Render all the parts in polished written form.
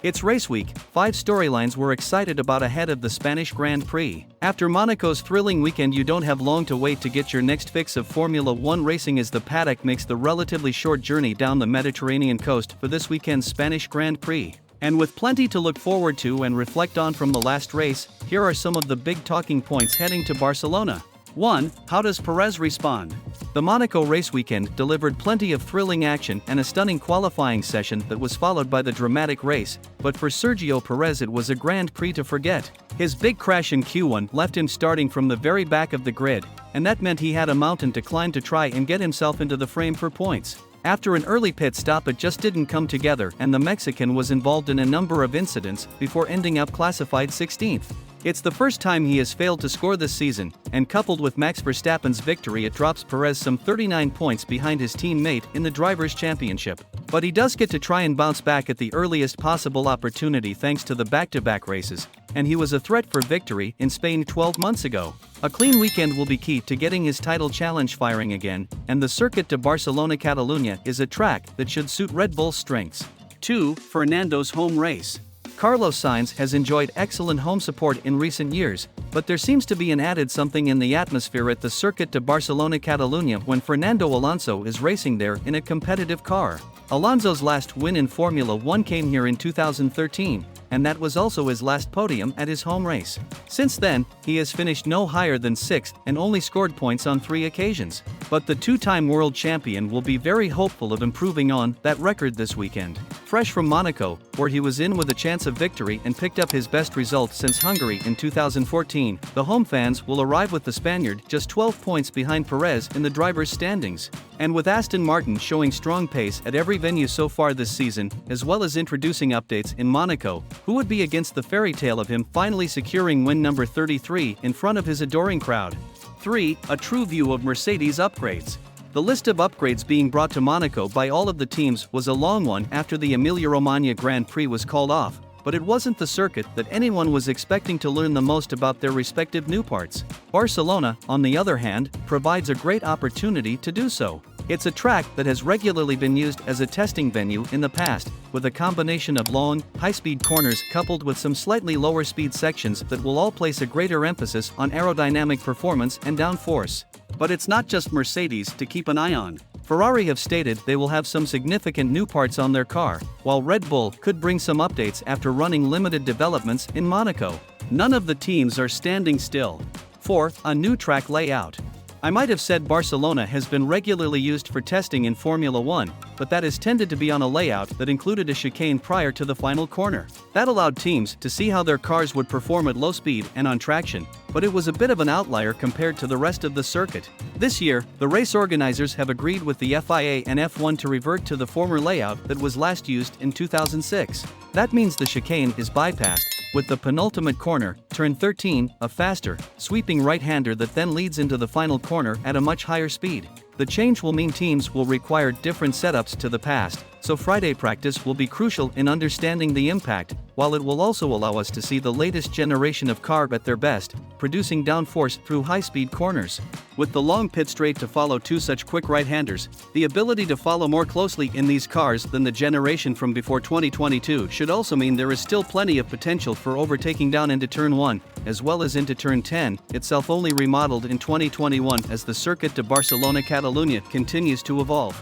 It's race week, 5 storylines we're excited about ahead of the Spanish Grand Prix. After Monaco's thrilling weekend, you don't have long to wait to get your next fix of Formula 1 racing as the paddock makes the relatively short journey down the Mediterranean coast for this weekend's Spanish Grand Prix. And with plenty to look forward to and reflect on from the last race, here are some of the big talking points heading to Barcelona. 1. How does Perez respond? The Monaco race weekend delivered plenty of thrilling action and a stunning qualifying session that was followed by the dramatic race, but for Sergio Perez it was a Grand Prix to forget. His big crash in Q1 left him starting from the very back of the grid, and that meant he had a mountain to climb to try and get himself into the frame for points. After an early pit stop, it just didn't come together, and the Mexican was involved in a number of incidents before ending up classified 16th. It's the first time he has failed to score this season, and coupled with Max Verstappen's victory, it drops Perez some 39 points behind his teammate in the Drivers' Championship. But he does get to try and bounce back at the earliest possible opportunity thanks to the back-to-back races, and he was a threat for victory in Spain 12 months ago. A clean weekend will be key to getting his title challenge firing again, and the Circuit de Barcelona-Catalunya is a track that should suit Red Bull's strengths. 2. Fernandos' home race. Carlos Sainz has enjoyed excellent home support in recent years, but there seems to be an added something in the atmosphere at the Circuit de Barcelona-Catalunya when Fernando Alonso is racing there in a competitive car. Alonso's last win in Formula 1 came here in 2013, and that was also his last podium at his home race. Since then, he has finished no higher than 6th and only scored points on 3 occasions. But the two-time world champion will be very hopeful of improving on that record this weekend. Fresh from Monaco, where he was in with a chance of victory and picked up his best result since Hungary in 2014, the home fans will arrive with the Spaniard just 12 points behind Perez in the drivers' standings. And with Aston Martin showing strong pace at every venue so far this season, as well as introducing updates in Monaco, who would be against the fairy tale of him finally securing win number 33 in front of his adoring crowd? 3. A true view of Mercedes upgrades. The list of upgrades being brought to Monaco by all of the teams was a long one after the Emilia-Romagna Grand Prix was called off, but it wasn't the circuit that anyone was expecting to learn the most about their respective new parts. Barcelona, on the other hand, provides a great opportunity to do so. It's a track that has regularly been used as a testing venue in the past, with a combination of long, high-speed corners coupled with some slightly lower speed sections that will all place a greater emphasis on aerodynamic performance and downforce. But it's not just Mercedes to keep an eye on. Ferrari have stated they will have some significant new parts on their car, while Red Bull could bring some updates after running limited developments in Monaco. None of the teams are standing still. 4. A new track layout. I might have said Barcelona has been regularly used for testing in Formula 1, but that has tended to be on a layout that included a chicane prior to the final corner. That allowed teams to see how their cars would perform at low speed and on traction, but it was a bit of an outlier compared to the rest of the circuit. This year, the race organizers have agreed with the FIA and F1 to revert to the former layout that was last used in 2006. That means the chicane is bypassed, with the penultimate corner, turn 13, a faster, sweeping right-hander that then leads into the final corner at a much higher speed. The change will mean teams will require different setups to the past, so Friday practice will be crucial in understanding the impact, while it will also allow us to see the latest generation of car at their best, producing downforce through high-speed corners. With the long pit straight to follow 2 such quick right-handers, the ability to follow more closely in these cars than the generation from before 2022 should also mean there is still plenty of potential for overtaking down into Turn 1, as well as into Turn 10, itself only remodeled in 2021 as the Circuit de Barcelona-Catalunya continues to evolve.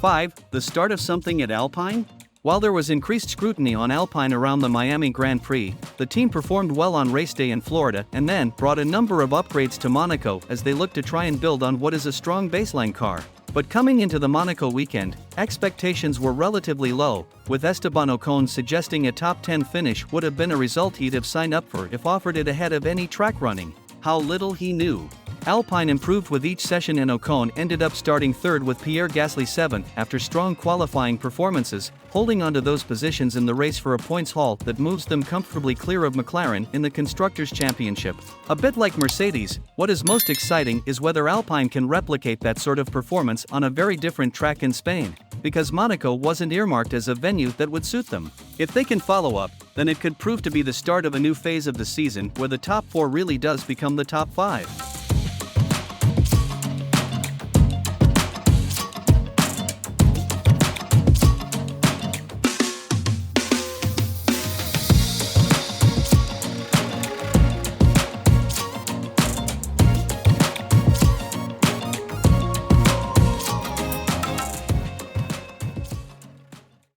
5. The start of something at Alpine? While there was increased scrutiny on Alpine around the Miami Grand Prix, the team performed well on race day in Florida and then brought a number of upgrades to Monaco as they look to try and build on what is a strong baseline car. But coming into the Monaco weekend, expectations were relatively low, with Esteban Ocon suggesting a top 10 finish would have been a result he'd have signed up for if offered it ahead of any track running. How little he knew. Alpine improved with each session and Ocon ended up starting 3rd with Pierre Gasly 7th after strong qualifying performances, holding onto those positions in the race for a points haul that moves them comfortably clear of McLaren in the Constructors' Championship. A bit like Mercedes, what is most exciting is whether Alpine can replicate that sort of performance on a very different track in Spain, because Monaco wasn't earmarked as a venue that would suit them. If they can follow up, then it could prove to be the start of a new phase of the season where the top 4 really does become the top 5.